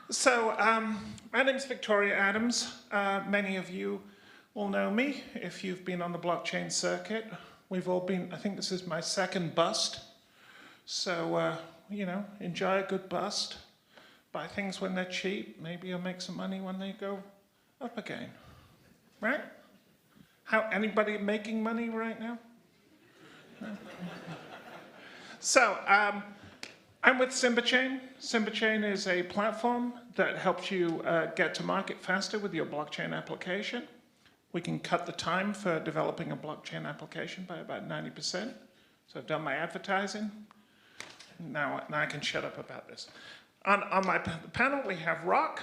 My name is Victoria Adams. Many of you will know me if you've been on the blockchain circuit. We've all been, I think this is my second bust. So, enjoy a good bust. Buy things when they're cheap. Maybe you'll make some money when they go up again. Right? Anybody making money right now? No? I'm with SimbaChain. SimbaChain is a platform that helps you get to market faster with your blockchain application. We can cut the time for developing a blockchain application by about 90%. So I've done my advertising. Now I can shut up about this. On my panel, we have Rak.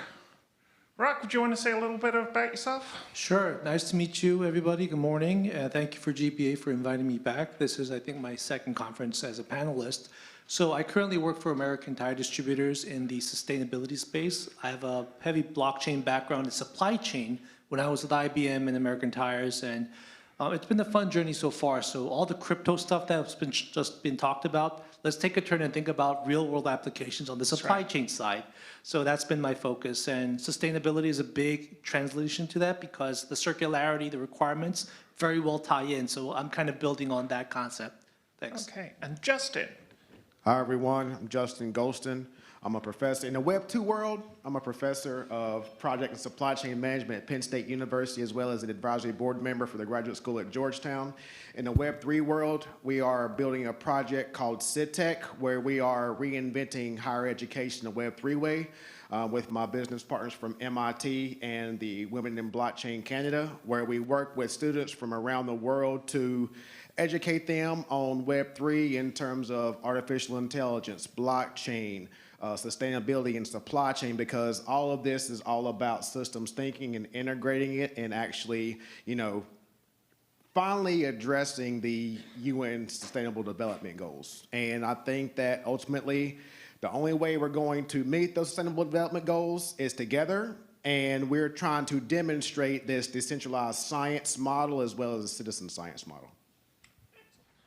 Rak, would you want to say a little bit about yourself? Sure. Nice to meet you, everybody. Good morning. Thank you for GPA for inviting me back. This is, I think, my second conference as a panelist. So I currently work for American Tire Distributors in the sustainability space. I have a heavy blockchain background in supply chain when I was with IBM and American Tires, and it's been a fun journey so far. So all the crypto stuff that's just been talked about, let's take a turn and think about real-world applications on the supply chain side. So that's been my focus, and sustainability is a big translation to that because the circularity, the requirements, very well tie in. So I'm kind of building on that concept. Thanks. Okay, and Justin. Hi, everyone. I'm Justin Goldston. I'm a professor in the Web 2 world. I'm a professor of project and supply chain management at Penn State University, as well as an advisory board member for the graduate school at Georgetown. In the Web 3 world, we are building a project called SIDTech, where we are reinventing higher education the Web 3 way with my business partners from MIT and the Women in Blockchain Canada, where we work with students from around the world to educate them on Web3 in terms of artificial intelligence, blockchain, sustainability, and supply chain, because all of this is all about systems thinking and integrating it and actually, finally addressing the UN Sustainable Development Goals. And I think that ultimately, the only way we're going to meet those Sustainable Development Goals is together, and we're trying to demonstrate this decentralized science model as well as a citizen science model.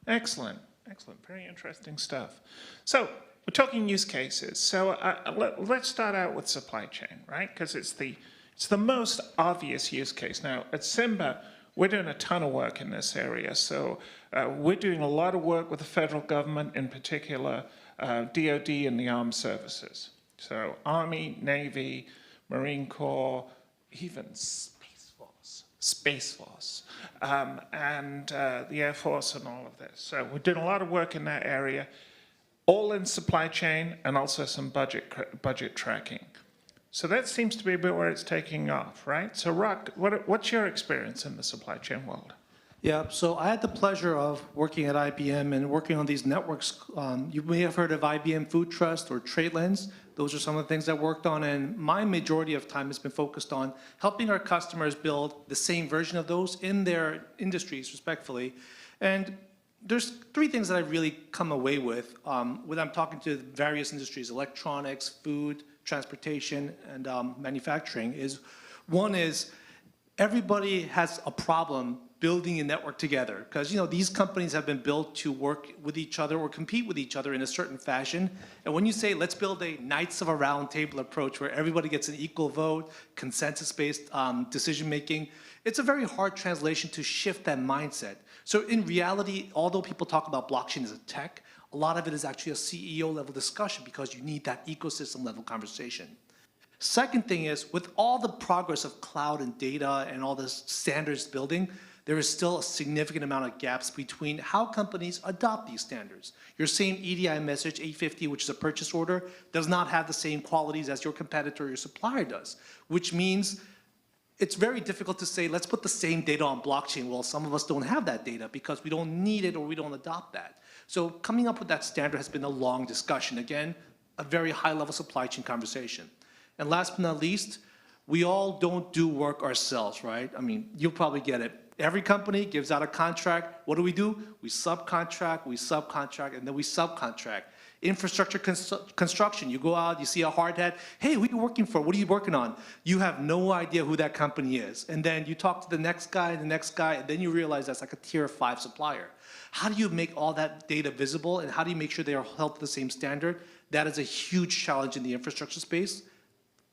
Excellent, excellent, very interesting stuff. So we're talking use cases. So let's start out with supply chain, right? Because it's the most obvious use case. Now at Simba, we're doing a ton of work in this area. So we're doing a lot of work with the federal government, in particular DoD and the armed services. So Army, Navy, Marine Corps, even Space Force, and the Air Force and all of this. So we're doing a lot of work in that area, all in supply chain and also some budget tracking. So that seems to be a bit where it's taking off, right? So Rak, what's your experience in the supply chain world? Yeah, so I had the pleasure of working at IBM and working on these networks. You may have heard of IBM Food Trust or TradeLens. Those are some of the things I worked on, and my majority of time has been focused on helping our customers build the same version of those in their industries, respectfully. And there's three things that I really come away with when I'm talking to various industries: electronics, food, transportation, and manufacturing. One is everybody has a problem building a network together, because these companies have been built to work with each other or compete with each other in a certain fashion. And when you say let's build a Knights of a Round Table approach where everybody gets an equal vote, consensus-based decision making, it's a very hard translation to shift that mindset. So in reality, although people talk about blockchain as a tech, a lot of it is actually a CEO level discussion because you need that ecosystem level conversation. Second thing is, with all the progress of cloud and data and all this standards building, there is still a significant amount of gaps between how companies adopt these standards. Your same EDI message, 850, which is a purchase order, does not have the same qualities as your competitor or your supplier does, which means it's very difficult to say, let's put the same data on blockchain. Well, some of us don't have that data because we don't need it or we don't adopt that. So coming up with that standard has been a long discussion. Again, a very high-level supply chain conversation. And last but not least, we all don't do work ourselves, right? I mean, you'll probably get it. Every company gives out a contract. What do? We subcontract, and then we subcontract. Infrastructure construction, you go out, you see a hard hat. Hey, who are you working for? What are you working on? You have no idea who that company is. And then you talk to the next guy, and then you realize that's like a tier 5 supplier. How do you make all that data visible, and how do you make sure they are held to the same standard? That is a huge challenge in the infrastructure space.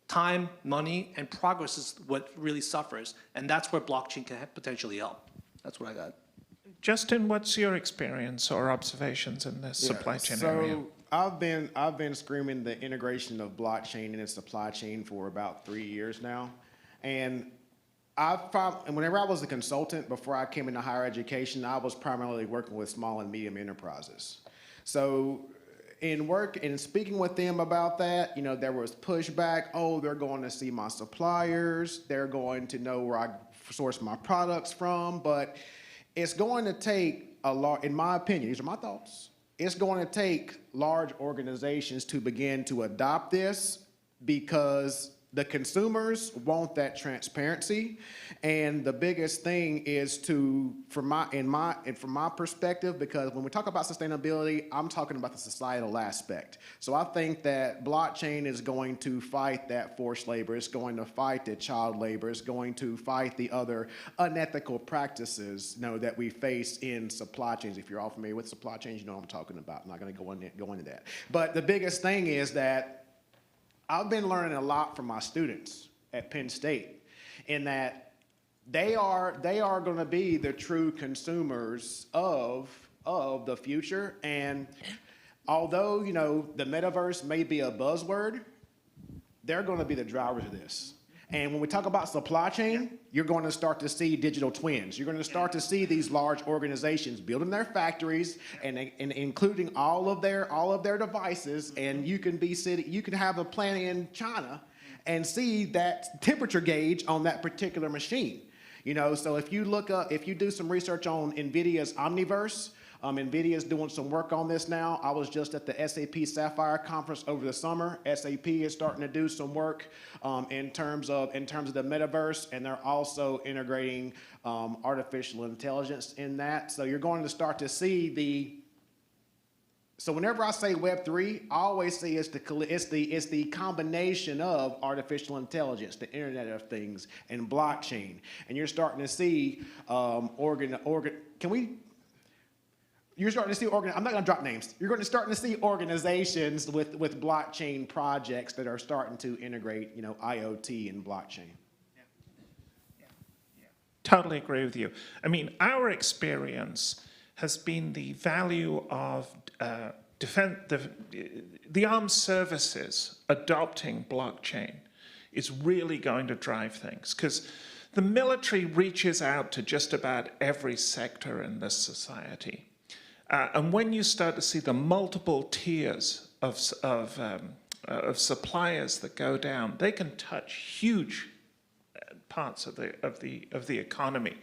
time, money, and progress is what really suffers. And that's where blockchain can potentially help. That's what I got. Justin, what's your experience or observations in this supply chain area? So I've been screaming the integration of blockchain in the supply chain for about 3 years now, and and whenever I was a consultant before I came into higher education, I was primarily working with small and medium enterprises. So in speaking with them about that, there was pushback. Oh, they're going to see my suppliers. They're going to know where I source my products from. But it's going to take a lot, in my opinion, these are my thoughts. It's going to take large organizations to begin to adopt this because the consumers want that transparency, and the biggest thing is from my perspective, because when we talk about sustainability, I'm talking about the societal aspect. So I think that blockchain is going to fight that forced labor. It's going to fight the child labor. It's going to fight the other unethical practices, that we face in supply chains. If you're all familiar with supply chains, you know what I'm talking about. I'm not going to go into that. But the biggest thing is that I've been learning a lot from my students at Penn State in that they are going to be the true consumers of the future. And although, the metaverse may be a buzzword, they're going to be the drivers of this. And when we talk about supply chain, you're going to start to see digital twins. You're going to start to see these large organizations building their factories and including all of their devices. And you can have a plant in China and see that temperature gauge on that particular machine. So if you do some research on NVIDIA's Omniverse, NVIDIA is doing some work on this now. I was just at the SAP Sapphire conference over the summer. SAP is starting to do some work in terms of the metaverse, and they're also integrating artificial intelligence in that. So you're going to start to see So whenever I say Web3, I always say it's the combination of artificial intelligence, the Internet of Things, and blockchain. And you're starting to see You're starting to see I'm not going to drop names. You're going to start to see organizations with blockchain projects that are starting to integrate, IoT and blockchain. Totally agree with you. I mean, our experience has been the value of the armed services adopting blockchain is really going to drive things, because the military reaches out to just about every sector in this society. And when you start to see the multiple tiers of suppliers that go down, they can touch huge parts of the economy.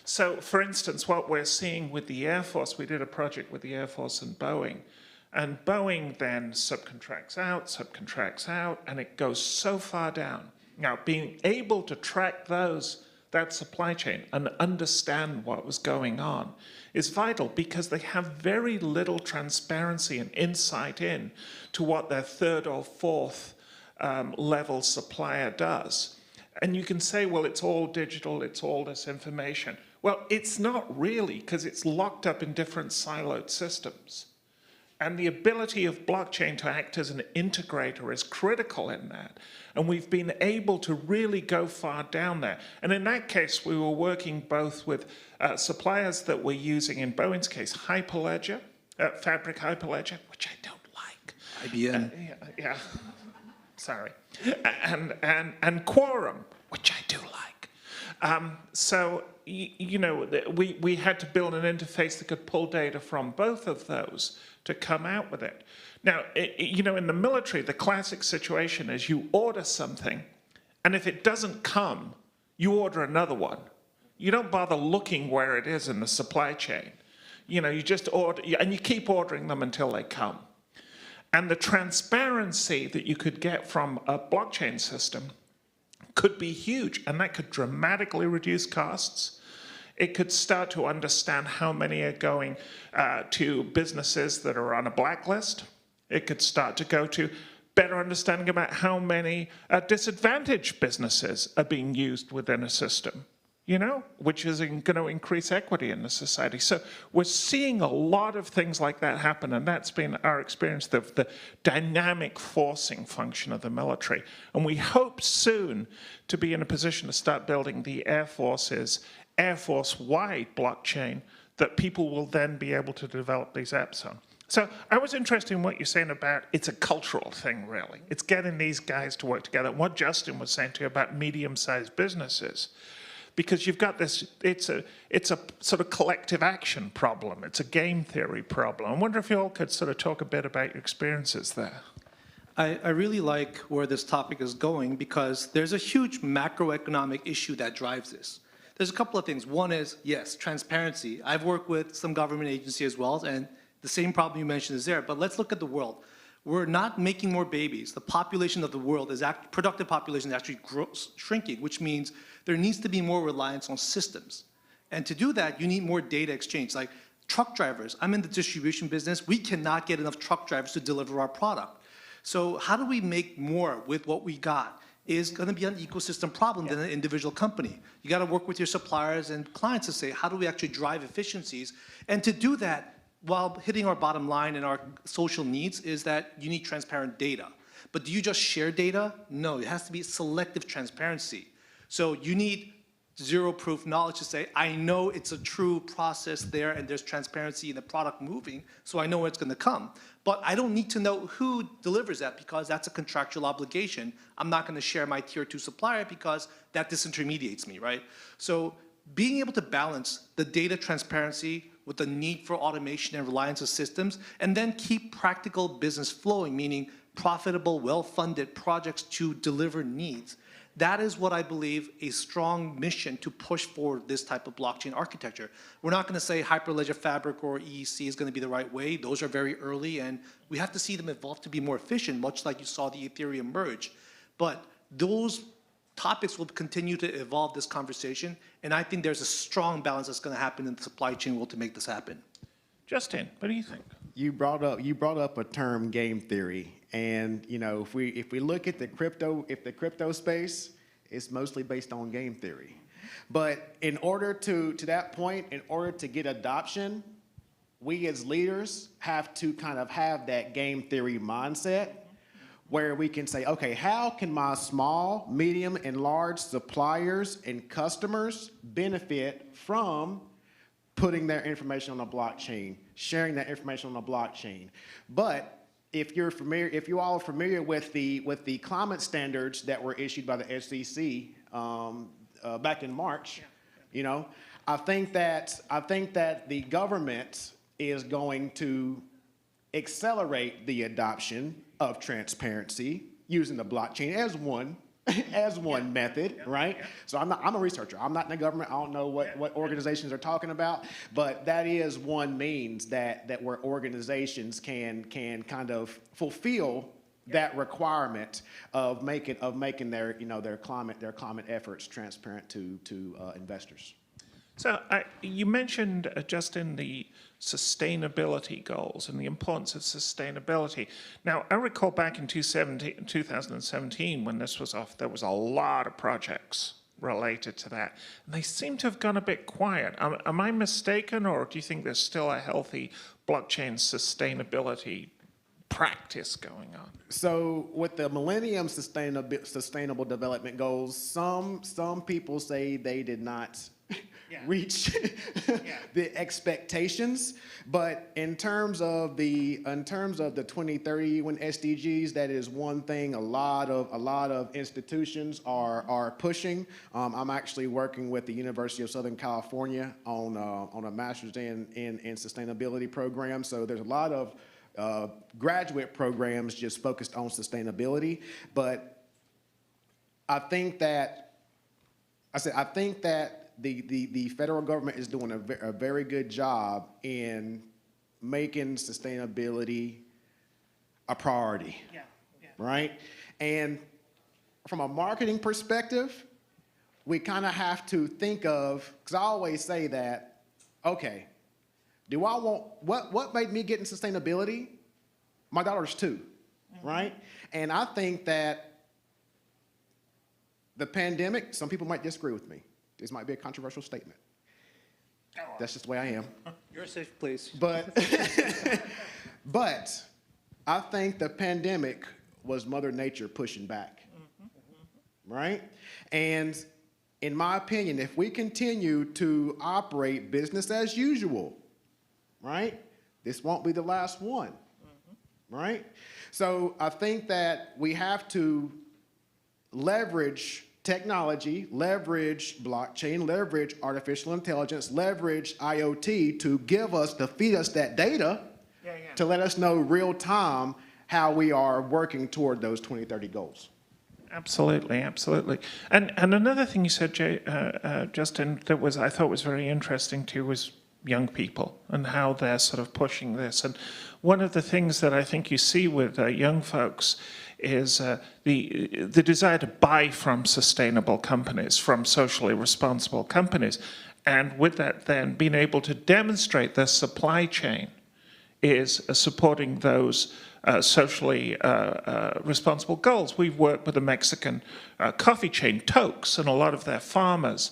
So, for instance, what we're seeing with the Air Force, we did a project with the Air Force and Boeing then subcontracts out, and it goes so far down. Now, being able to track that supply chain and understand what was going on is vital, because they have very little transparency and insight in to what their third or fourth level supplier does. And you can say, well, it's all digital, it's all this information. Well, it's not really, because it's locked up in different siloed systems. And the ability of blockchain to act as an integrator is critical in that. And we've been able to really go far down there. And in that case, we were working both with suppliers that were using, in Boeing's case, Hyperledger, Fabric Hyperledger, which I don't like. IBM. Yeah. Sorry. And Quorum, which I do like. So, we had to build an interface that could pull data from both of those to come out with it. Now, in the military, the classic situation is you order something, and if it doesn't come, you order another one. You don't bother looking where it is in the supply chain. You just order, and you keep ordering them until they come. And the transparency that you could get from a blockchain system could be huge, and that could dramatically reduce costs. It could start to understand how many are going to businesses that are on a blacklist. It could start to go to better understanding about how many disadvantaged businesses are being used within a system. you know, which is going to increase equity in the society. So we're seeing a lot of things like that happen, and that's been our experience of the dynamic forcing function of the military. And we hope soon to be in a position to start building the Air Force's Air Force-wide blockchain that people will then be able to develop these apps on. So I was interested in what you're saying about it's a cultural thing, really. It's getting these guys to work together. What Justin was saying to you about medium-sized businesses. Because you've got this, it's a sort of collective action problem. It's a game theory problem. I wonder if you all could sort of talk a bit about your experiences there. I really like where this topic is going because there's a huge macroeconomic issue that drives this. There's a couple of things. One is, yes, transparency. I've worked with some government agency as well, and the same problem you mentioned is there. But let's look at the world. We're not making more babies. The population of the world is productive population is actually shrinking, which means there needs to be more reliance on systems. And to do that, you need more data exchange. Like truck drivers, I'm in the distribution business. We cannot get enough truck drivers to deliver our product. So how do we make more with what we got? Is going to be an ecosystem problem than an individual company. You got to work with your suppliers and clients to say, how do we actually drive efficiencies? And to do that, while hitting our bottom line and our social needs, is that you need transparent data. But do you just share data? No, it has to be selective transparency. So you need zero proof knowledge to say, I know it's a true process there and there's transparency in the product moving, so I know where it's going to come. But I don't need to know who delivers that because that's a contractual obligation. I'm not going to share my tier 2 supplier because that disintermediates me, right? So being able to balance the data transparency with the need for automation and reliance of systems, and then keep practical business flowing, meaning profitable, well-funded projects to deliver needs. That is what I believe a strong mission to push forward this type of blockchain architecture. We're not going to say Hyperledger Fabric or EEC is going to be the right way. Those are very early, and we have to see them evolve to be more efficient, much like you saw the Ethereum merge. But those topics will continue to evolve this conversation, and I think there's a strong balance that's going to happen in the supply chain world to make this happen. Justin, what do you think? You brought up a term, game theory, and you know if we look at the crypto space, it's mostly based on game theory. But in order to that point, in order to get adoption, we as leaders have to kind of have that game theory mindset, where we can say, okay, how can my small, medium, and large suppliers and customers benefit from putting their information on the blockchain, sharing that information on the blockchain? But if you all are familiar with the climate standards that were issued by the SEC back in March, you know, I think that the government is going to accelerate the adoption of transparency using the blockchain as one method, right? So I'm a researcher. I'm not in the government. I don't know what organizations are talking about, but that is one means that where organizations can kind of fulfill that requirement of making their climate efforts transparent to investors. So you mentioned, Justin, the sustainability goals and the importance of sustainability. Now, I recall back in 2017 when this was off, there was a lot of projects related to that. And they seem to have gone a bit quiet. Am I mistaken, or do you think there's still a healthy blockchain sustainability practice going on? So with the Millennium Sustainable Development Goals, some people say they did not reach the expectations, but in terms of the 2030 UN SDGs, that is one thing a lot of institutions are pushing. I'm actually working with the University of Southern California on a master's in sustainability program. So there's a lot of graduate programs just focused on sustainability, but I think that the federal government is doing a very good job in making sustainability a priority, right? And from a marketing perspective, we kind of have to think of, because I always say that, okay, do I want, what made me get in sustainability? My daughters too, right? And I think that the pandemic, some people might disagree with me. This might be a controversial statement. That's just the way I am. You're a safe place. But, but I think the pandemic was Mother Nature pushing back, right? And in my opinion, if we continue to operate business as usual, right, this won't be the last one, right? So I think that we have to leverage technology, leverage blockchain, leverage artificial intelligence, leverage IoT to feed us that data to let us know real time how we are working toward those 2030 goals. Absolutely, absolutely. And another thing you said, Justin, that I thought was very interesting too was young people and how they're sort of pushing this. And one of the things that I think you see with young folks is the desire to buy from sustainable companies, from socially responsible companies. And with that then being able to demonstrate their supply chain is supporting those socially responsible goals. We've worked with a Mexican coffee chain, Tokes, and a lot of their farmers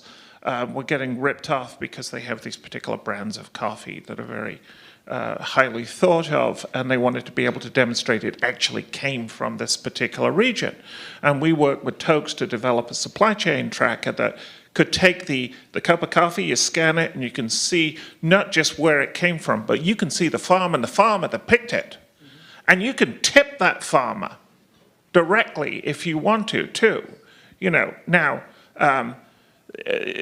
were getting ripped off because they have these particular brands of coffee that are very highly thought of, and they wanted to be able to demonstrate it actually came from this particular region. And we worked with Tokes to develop a supply chain tracker that could take the cup of coffee, you scan it, and you can see not just where it came from, but you can see the farm and the farmer that picked it. And you can tip that farmer directly if you want to, too. You know, now,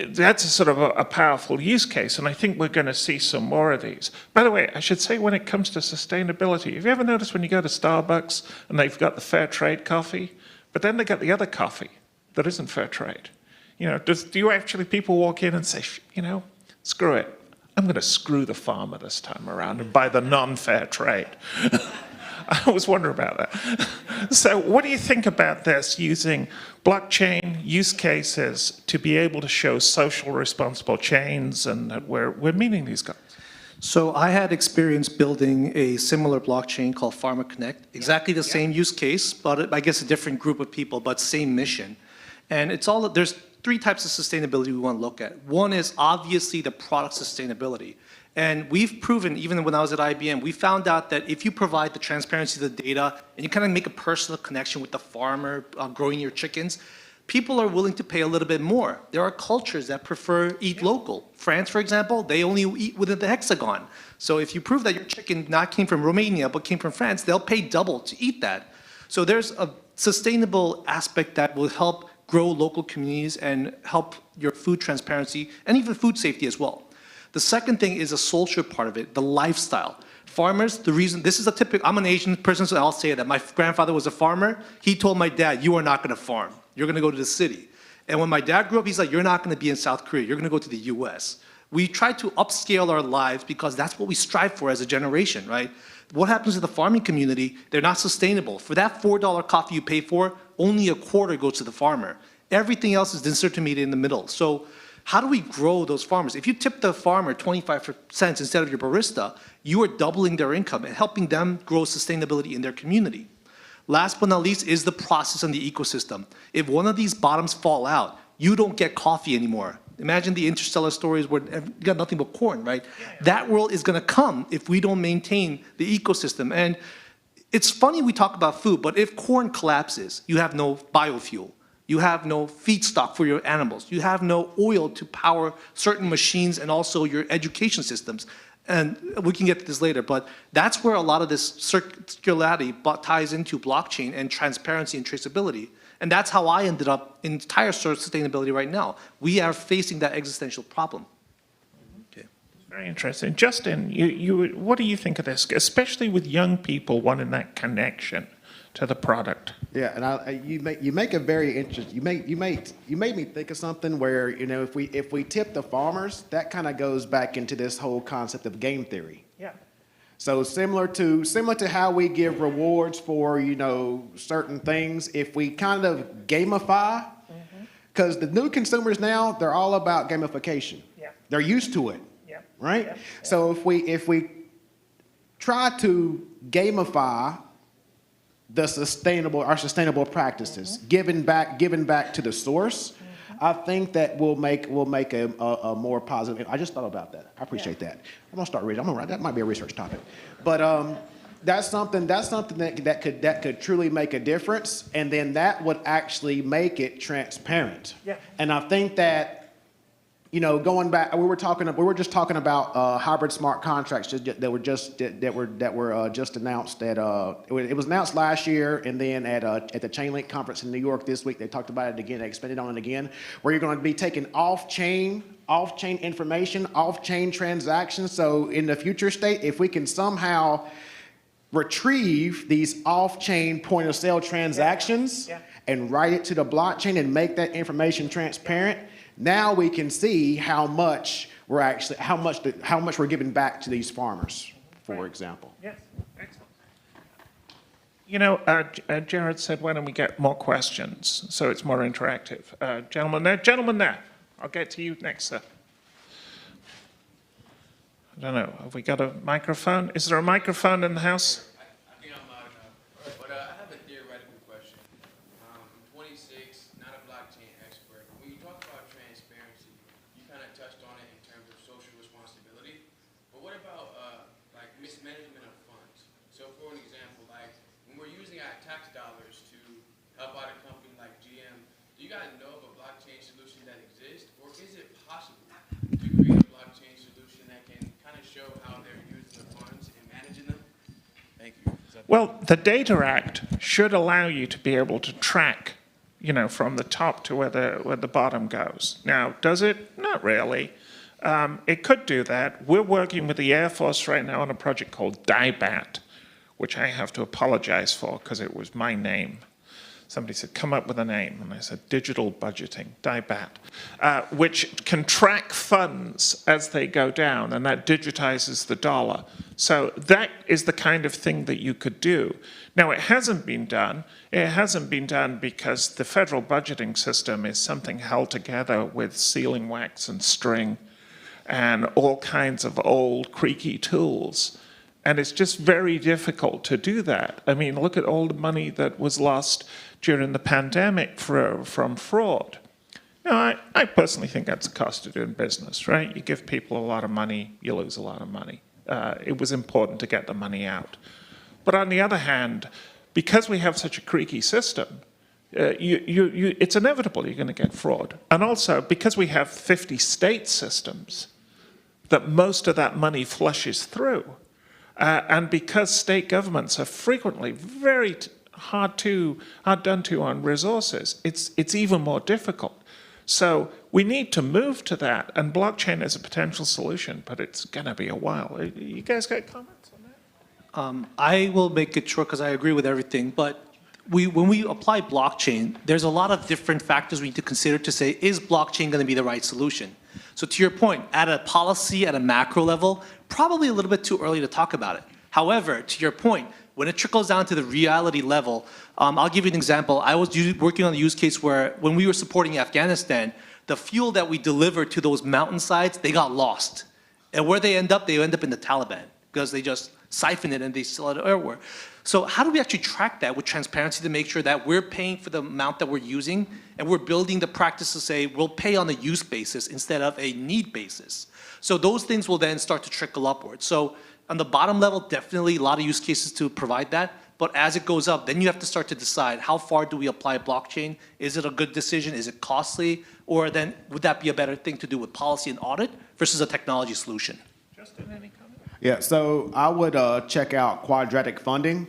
that's a sort of a powerful use case, and I think we're going to see some more of these. By the way, I should say when it comes to sustainability, have you ever noticed when you go to Starbucks and they've got the fair trade coffee, but then they got the other coffee that isn't fair trade? You know, do you actually, people walk in and say, you know, screw it, I'm going to screw the farmer this time around and buy the non-fair trade? I was wondering about that. So what do you think about this, using blockchain use cases to be able to show social responsible chains and that we're meeting these goals? So I had experience building a similar blockchain called Farmer Connect, exactly the same use case, but I guess a different group of people, but same mission. And there's three types of sustainability we want to look at. One is obviously the product sustainability. And we've proven, even when I was at IBM, we found out that if you provide the transparency of the data and you kind of make a personal connection with the farmer growing your chickens, people are willing to pay a little bit more. There are cultures that prefer eat local. France, for example, they only eat within the hexagon. So if you prove that your chicken not came from Romania but came from France, they'll pay double to eat that. So there's a sustainable aspect that will help grow local communities and help your food transparency and even food safety as well. The second thing is a social part of it, the lifestyle. Farmers, the reason, this is a typical, I'm an Asian person, so I'll say that. My grandfather was a farmer. He told my dad, you are not going to farm. You're going to go to the city. And when my dad grew up, he's like, you're not going to be in South Korea. You're going to go to the US. We try to upscale our lives because that's what we strive for as a generation, right? What happens to the farming community? They're not sustainable. For that $4 coffee you pay for, only a quarter goes to the farmer. Everything else is disintermediated in the middle. So how do we grow those farmers? If you tip the farmer 25 cents instead of your barista, you are doubling their income and helping them grow sustainability in their community. Last but not least is the process and the ecosystem. If one of these bottoms fall out, you don't get coffee anymore. Imagine the interstellar stories where you got nothing but corn, right? That world is going to come if we don't maintain the ecosystem. And it's funny we talk about food, but if corn collapses, you have no biofuel. You have no feedstock for your animals. You have no oil to power certain machines and also your education systems. And we can get to this later, but that's where a lot of this circularity ties into blockchain and transparency and traceability. And that's how I ended up in entire sustainability right now. We are facing that existential problem. Okay. Very interesting. Justin, what do you think of this, especially with young people wanting that connection to the product? Yeah, and you make a very interesting. You made me think of something where, you know, if we tip the farmers, that kind of goes back into this whole concept of game theory. Yeah. So similar to how we give rewards for, you know, certain things, if we kind of gamify, because the new consumers now, they're all about gamification. Yeah. They're used to it. Yeah. Right? Yeah. So if we try to gamify our sustainable practices, giving back to the source, I think that will make a more positive. I just thought about that. I appreciate that. I'm gonna start reading. I'm gonna write. That might be a research topic, but that's something that could truly make a difference, and then that would actually make it transparent. Yeah. And I think that, going back, we were just talking about hybrid smart contracts that were just announced it was announced last year, and then at the Chainlink conference in New York this week they talked about it again. They expanded on it again, where you're going to be taking off-chain information, off-chain transactions. So in the future state, if we can somehow retrieve these off-chain point-of-sale transactions and write it to the blockchain and make that information transparent. Now we can see how much we're giving back to these farmers, for example. Yes, excellent. Jared said, why don't we get more questions so it's more interactive? Gentleman there. I'll get to you next, sir. I don't know, have we got a microphone? Is there a microphone in the house? I think I'm loud enough. But I have a theoretical question. I'm 26, not a blockchain expert. When you talk about transparency, you kind of touched on it in terms of social responsibility. But what about like mismanagement of funds? So for an example, like when we're using our tax dollars to help out a company like GM, do you guys know of a blockchain solution that exists? Or is it possible to create a blockchain solution that can kind of show how they're using the funds and managing them? Thank you. Well, the Data Act should allow you to be able to track, from the top to where the bottom goes. Now, does it? Not really. It could do that. We're working with the Air Force right now on a project called DIBAT, which I have to apologize for because it was my name. Somebody said, come up with a name. And I said, digital budgeting, DIBAT, which can track funds as they go down, and that digitizes the dollar. So that is the kind of thing that you could do. Now, it hasn't been done. It hasn't been done because the federal budgeting system is something held together with sealing wax and string and all kinds of old creaky tools. And it's just very difficult to do that. I mean, look at all the money that was lost during the pandemic from fraud. I personally think that's the cost of doing business, right? You give people a lot of money, you lose a lot of money. It was important to get the money out. But on the other hand, because we have such a creaky system, it's inevitable you're going to get fraud. And also, because we have 50 state systems, that most of that money flushes through. And because state governments are frequently very hard done to on resources, it's even more difficult. So we need to move to that, and blockchain is a potential solution, but it's going to be a while. You guys got comments on that? I will make it short because I agree with everything, but when we apply blockchain, there's a lot of different factors we need to consider to say, is blockchain going to be the right solution? So to your point, at a policy, at a macro level, probably a little bit too early to talk about it. However, to your point, when it trickles down to the reality level, I'll give you an example. I was working on a use case where when we were supporting Afghanistan, the fuel that we delivered to those mountainsides, they got lost. And where they end up in the Taliban because they just siphon it and they sell it everywhere. So how do we actually track that with transparency to make sure that we're paying for the amount that we're using and we're building the practice to say we'll pay on a use basis instead of a need basis? So those things will then start to trickle upwards. So on the bottom level, definitely a lot of use cases to provide that. But as it goes up, then you have to start to decide how far do we apply blockchain? Is it a good decision? Is it costly? Or then would that be a better thing to do with policy and audit versus a technology solution? Justin, any comment? Yeah, so I would check out quadratic funding.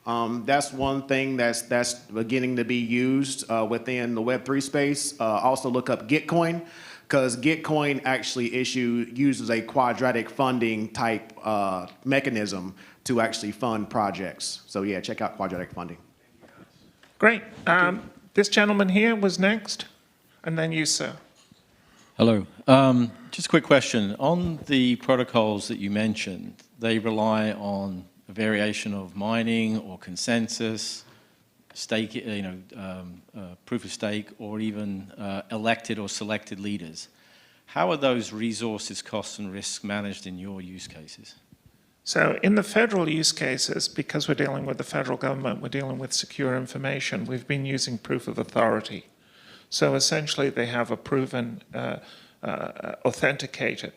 That's one thing that's beginning to be used within the Web3 space. Also look up Gitcoin, because Gitcoin actually uses a quadratic funding type mechanism to actually fund projects. So yeah, check out quadratic funding. Great. This gentleman here was next, and then you, sir. Hello. Just a quick question. On the protocols that you mentioned, they rely on a variation of mining or consensus, stake, proof of stake, or even elected or selected leaders. How are those resources, costs, and risks managed in your use cases? So in the federal use cases, because we're dealing with the federal government, we're dealing with secure information, we've been using proof of authority. So essentially, they have a proven authenticator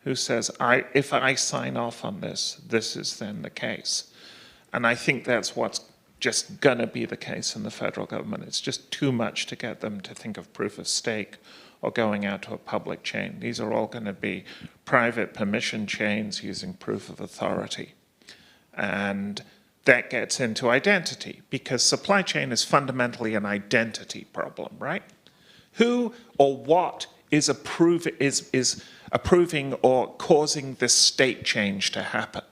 who says, if I sign off on this, this is then the case. And I think that's what's just going to be the case in the federal government. It's just too much to get them to think of proof of stake or going out to a public chain. These are all going to be private permission chains using proof of authority. And that gets into identity, because supply chain is fundamentally an identity problem, right? Who or what is approving or causing this state change to happen?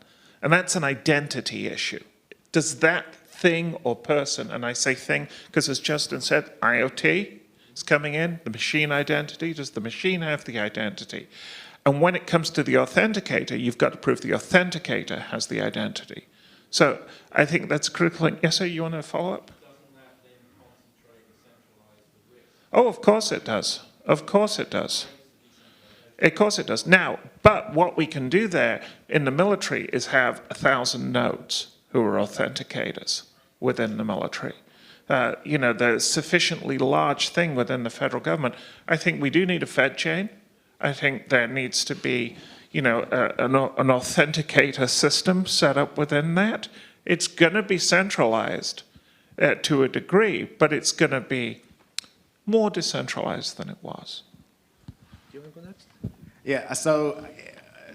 And that's an identity issue. Does that thing or person, and I say thing because as Justin said, IoT is coming in, the machine identity, does the machine have the identity? And when it comes to the authenticator, you've got to prove the authenticator has the identity. So I think that's a critical thing. Yes, sir, you want to follow up? Doesn't that then concentrate and centralize the risk? Oh, of course it does. Of course it does. Of course it does. Now, but what we can do there in the military is have 1,000 nodes who are authenticators within the military. The sufficiently large thing within the federal government. I think we do need a Fed chain. I think there needs to be, an authenticator system set up within that. It's going to be centralized to a degree, but it's going to be more decentralized than it was. Do you want to go next? Yeah, so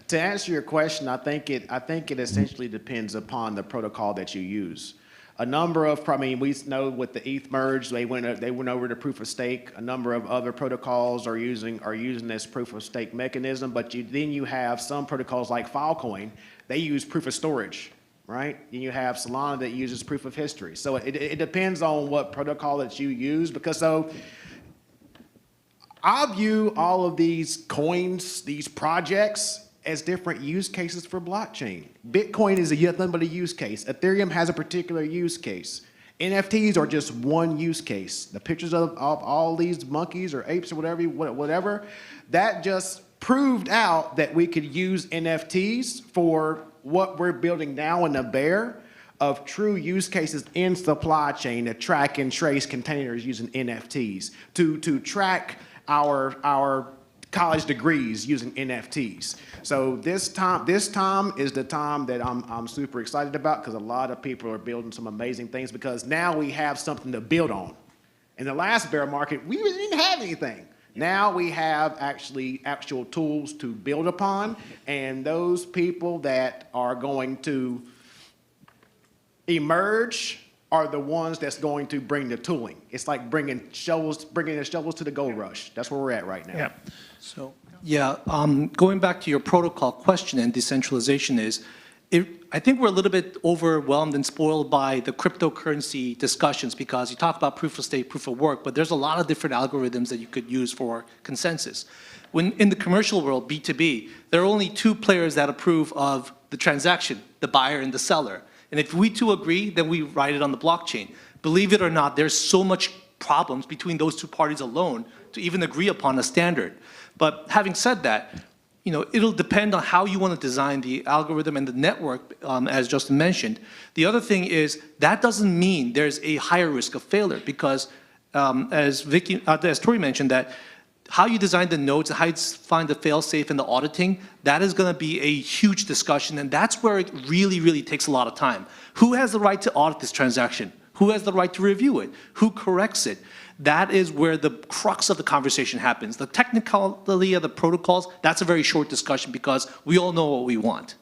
to answer your question, I think it essentially depends upon the protocol that you use. A number of, we know with the ETH merge, they went over to proof of stake. A number of other protocols are using this proof of stake mechanism, but then you have some protocols like Filecoin, they use proof of storage, right? Then you have Solana that uses proof of history. So it depends on what protocol that you use, because I view all of these coins, these projects, as different use cases for blockchain. Bitcoin is nothing but a use case. Ethereum has a particular use case. NFTs are just one use case. The pictures of all these monkeys or apes or whatever, that just proved out that we could use NFTs for what we're building now in the bear of true use cases in supply chain to track and trace containers using NFTs, to track our college degrees using NFTs. So this time is the time that I'm super excited about, because a lot of people are building some amazing things, because now we have something to build on. In the last bear market, we didn't have anything. Now we have actual tools to build upon, and those people that are going to emerge are the ones that's going to bring the tooling. It's like bringing the shovels to the gold rush. That's where we're at right now. Yeah. So, yeah, going back to your protocol question and decentralization I think we're a little bit overwhelmed and spoiled by the cryptocurrency discussions, because you talk about proof of stake, proof of work, but there's a lot of different algorithms that you could use for consensus. When in the commercial world, B2B, there are only two players that approve of the transaction, the buyer and the seller. And if we two agree, then we write it on the blockchain. Believe it or not, there's so much problems between those two parties alone to even agree upon a standard. But having said that, it'll depend on how you want to design the algorithm and the network, as Justin mentioned. The other thing is that doesn't mean there's a higher risk of failure, because as Tori mentioned, that how you design the nodes and how you find the fail-safe and the auditing, that is going to be a huge discussion, and that's where it really, really takes a lot of time. Who has the right to audit this transaction? Who has the right to review it? Who corrects it? That is where the crux of the conversation happens. The technicality of the protocols, that's a very short discussion, because we all know what we want.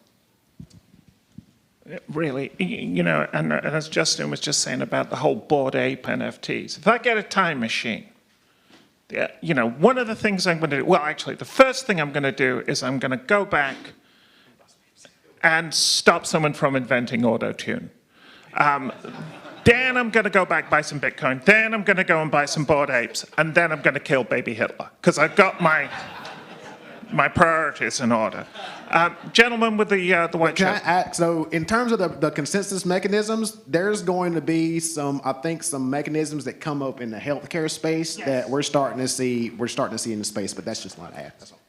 Really, and as Justin was just saying about the whole Bored Ape NFTs, if I get a time machine, one of the things I'm going to do, well, actually, the first thing I'm going to do is I'm going to go back and stop someone from inventing auto-tune. Then I'm going to go back, buy some Bitcoin. Then I'm going to go and buy some Bored Apes. And then I'm going to kill baby Hitler, because I've got my priorities in order. Gentleman with the white shirt. So in terms of the consensus mechanisms, there's going to be some mechanisms that come up in the healthcare space that we're starting to see in the space, but that's just what I add. That's all.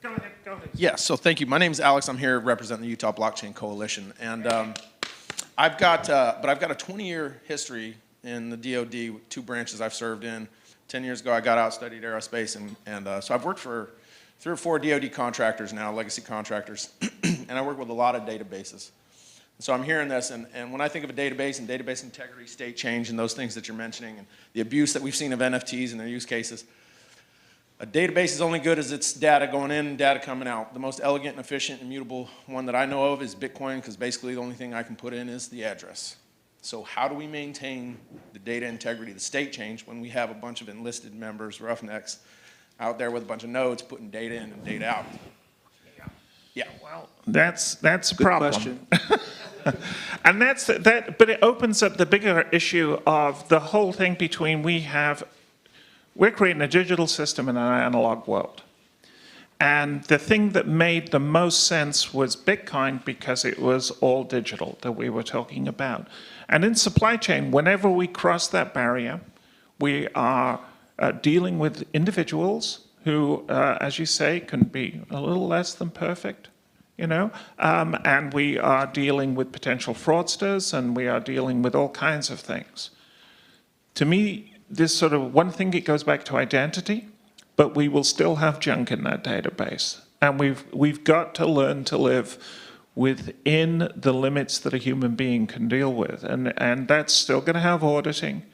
Go ahead. Yes, so thank you. My name is Alex. I'm here representing the Utah Blockchain Coalition. And I've got a 20-year history in the DoD, 2 branches I've served in. 10 years ago, I got out, studied aerospace, and so I've worked for 3 or 4 DoD contractors now, legacy contractors, and I work with a lot of databases. So I'm hearing this, and when I think of a database and database integrity, state change, and those things that you're mentioning, and the abuse that we've seen of NFTs and their use cases, a database is only good as its data going in and data coming out. The most elegant and efficient and immutable one that I know of is Bitcoin, because basically the only thing I can put in is the address. So how do we maintain the data integrity, the state change, when we have a bunch of enlisted members, roughnecks, out there with a bunch of nodes putting data in and data out? Yeah. Well, that's a problem. Question. And but it opens up the bigger issue of the whole thing between we're creating a digital system in an analog world. And the thing that made the most sense was Bitcoin, because it was all digital that we were talking about. And in supply chain, whenever we cross that barrier, we are dealing with individuals who, as you say, can be a little less than perfect, and we are dealing with potential fraudsters, and we are dealing with all kinds of things. To me, this sort of one thing, it goes back to identity, but we will still have junk in that database. And we've got to learn to live within the limits that a human being can deal with. And that's still going to have auditing.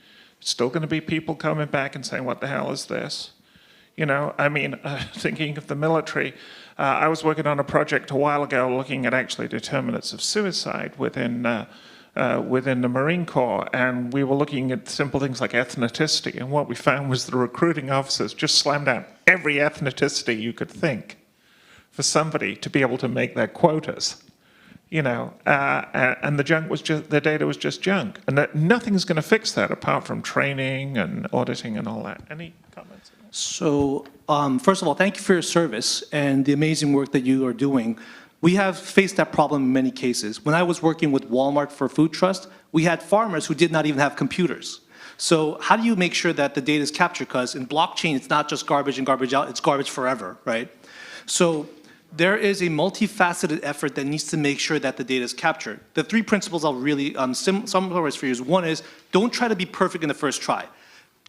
It's still going to be people coming back and saying, what the hell is this? Thinking of the military, I was working on a project a while ago looking at actually determinants of suicide within the Marine Corps, and we were looking at simple things like ethnicity, and what we found was the recruiting officers just slammed down every ethnicity you could think for somebody to be able to make their quotas, and the data was just junk, and nothing's going to fix that apart from training and auditing and all that. Any comments? So, first of all, thank you for your service and the amazing work that you are doing. We have faced that problem in many cases. When I was working with Walmart for Food Trust, we had farmers who did not even have computers. So how do you make sure that the data is captured? Because in blockchain, it's not just garbage in, garbage out, it's garbage forever, right? So there is a multifaceted effort that needs to make sure that the data is captured. The 3 principles I'll really summarize for you is, one is, don't try to be perfect in the first try.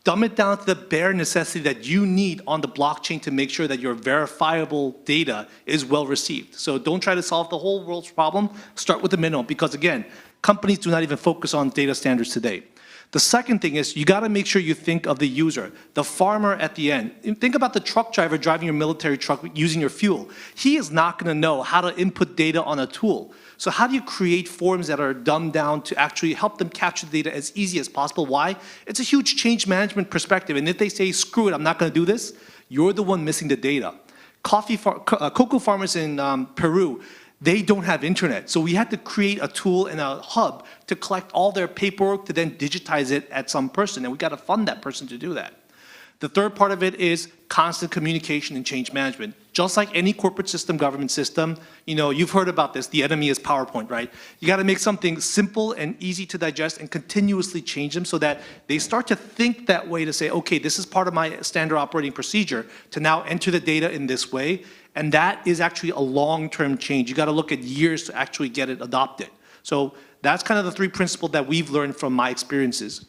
Dumb it down to the bare necessity that you need on the blockchain to make sure that your verifiable data is well received. So don't try to solve the whole world's problem. Start with the minimum, because again, companies do not even focus on data standards today. The second thing is, you got to make sure you think of the user, the farmer at the end. Think about the truck driver driving your military truck using your fuel. He is not going to know how to input data on a tool. So how do you create forms that are dumbed down to actually help them capture the data as easy as possible? Why? It's a huge change management perspective. And if they say, screw it, I'm not going to do this, you're the one missing the data. Cocoa farmers in Peru, they don't have internet. So we had to create a tool and a hub to collect all their paperwork to then digitize it at some person. And we got to fund that person to do that. The third part of it is constant communication and change management. Just like any corporate system, government system, you've heard about this, the enemy is PowerPoint, right? You got to make something simple and easy to digest and continuously change them so that they start to think that way, to say, okay, this is part of my standard operating procedure to now enter the data in this way. And that is actually a long-term change. You got to look at years to actually get it adopted. So that's kind of the 3 principles that we've learned from my experiences.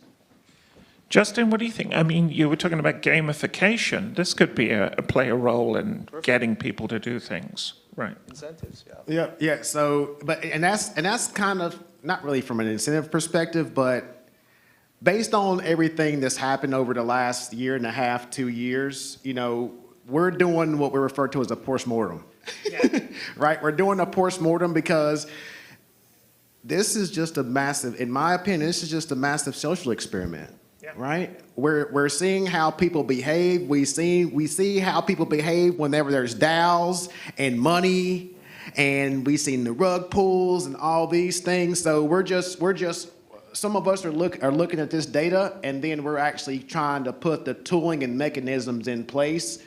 Justin, what do you think? You were talking about gamification. This could be play a role in getting people to do things, right? Incentives, yeah. Yeah. So, and that's kind of not really from an incentive perspective, but based on everything that's happened over the last year and a half, 2 years, we're doing what we refer to as a postmortem, right? We're doing a postmortem because this is just a massive, in my opinion, this is just a massive social experiment. Right? We're seeing how people behave. We see how people behave whenever there's DAOs and money, and we've seen the rug pulls and all these things. So we're just some of us are looking at this data, and then we're actually trying to put the tooling and mechanisms in place.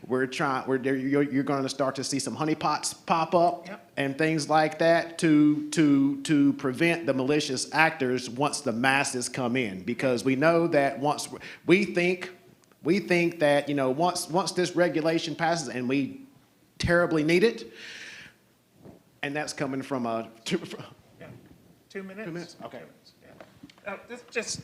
You're going to start to see some honeypots pop up and things like that to prevent the malicious actors once the masses come in, because we know that once we think that once this regulation passes, and we terribly need it, and that's coming from a 2 minutes. 2 minutes. Okay.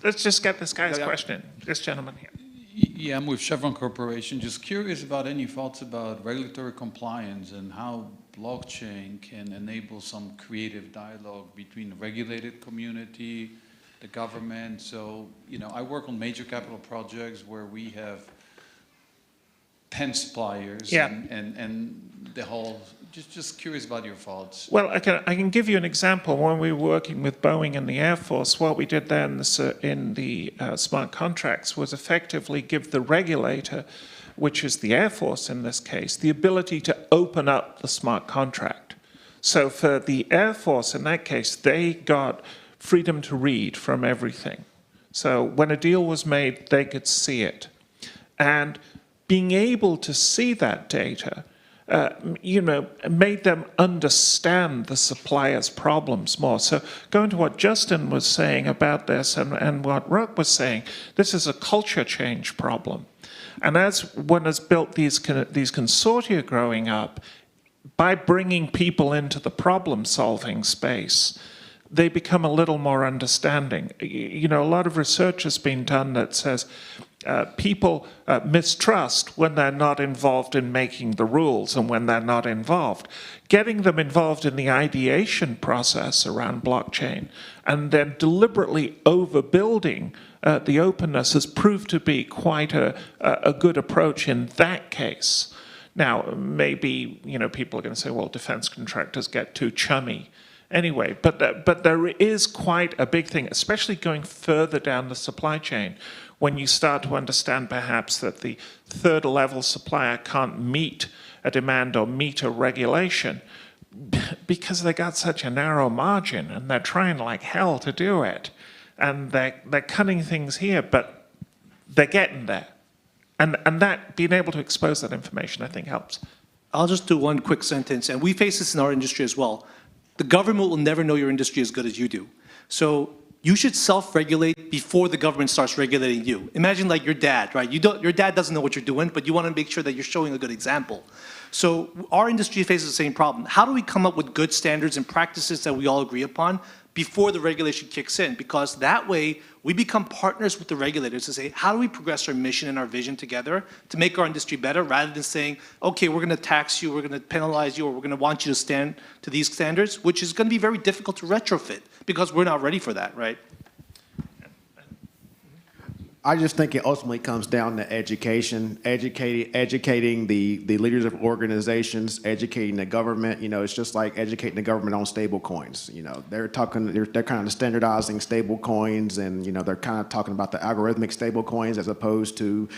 Let's just get this guy's Yeah. question. This gentleman here. Yeah, I'm with Chevron Corporation. Just curious about any thoughts about regulatory compliance and how blockchain can enable some creative dialogue between the regulated community, the government. So, I work on major capital projects where we have 10 suppliers. Yeah. And the whole, just curious about your thoughts. Well, I can give you an example. When we were working with Boeing and the Air Force, what we did then in the smart contracts was effectively give the regulator, which is the Air Force in this case, the ability to open up the smart contract. So for the Air Force in that case, they got freedom to read from everything. So when a deal was made, they could see it. And being able to see that data made them understand the supplier's problems more. So going to what Justin was saying about this and what Rak was saying, this is a culture change problem. And as one has built these consortia growing up, by bringing people into the problem-solving space, they become a little more understanding. A lot of research has been done that says people mistrust when they're not involved in making the rules and when they're not involved. Getting them involved in the ideation process around blockchain and then deliberately overbuilding the openness has proved to be quite a good approach in that case. Now, maybe, people are going to say, well, defense contractors get too chummy. Anyway, but there is quite a big thing, especially going further down the supply chain, when you start to understand perhaps that the third level supplier can't meet a demand or meet a regulation because they got such a narrow margin and they're trying like hell to do it. And they're cutting things here, but they're getting there. And that, being able to expose that information, I think helps. I'll just do one quick sentence, and we face this in our industry as well. The government will never know your industry as good as you do. So you should self-regulate before the government starts regulating you. Imagine like your dad, right? Your dad doesn't know what you're doing, but you want to make sure that you're showing a good example. So our industry faces the same problem. How do we come up with good standards and practices that we all agree upon before the regulation kicks in? Because that way, we become partners with the regulators to say, how do we progress our mission and our vision together to make our industry better, rather than saying, okay, we're going to tax you, we're going to penalize you, or we're going to want you to stand to these standards, which is going to be very difficult to retrofit because we're not ready for that, right? I just think it ultimately comes down to education, educating the leaders of organizations, educating the government. It's just like educating the government on stable coins. They're kind of standardizing stable coins, and they're kind of talking about the algorithmic stable coins as opposed to,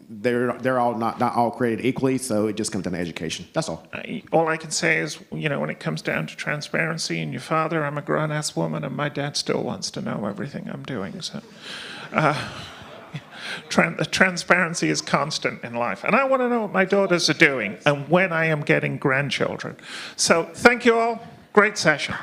they're all not all created equally. So it just comes down to education. That's all. All I can say is, when it comes down to transparency, and your father, I'm a grown-ass woman, and my dad still wants to know everything I'm doing. So. Transparency is constant in life. And I want to know what my daughters are doing and when I am getting grandchildren. So thank you all. Great session.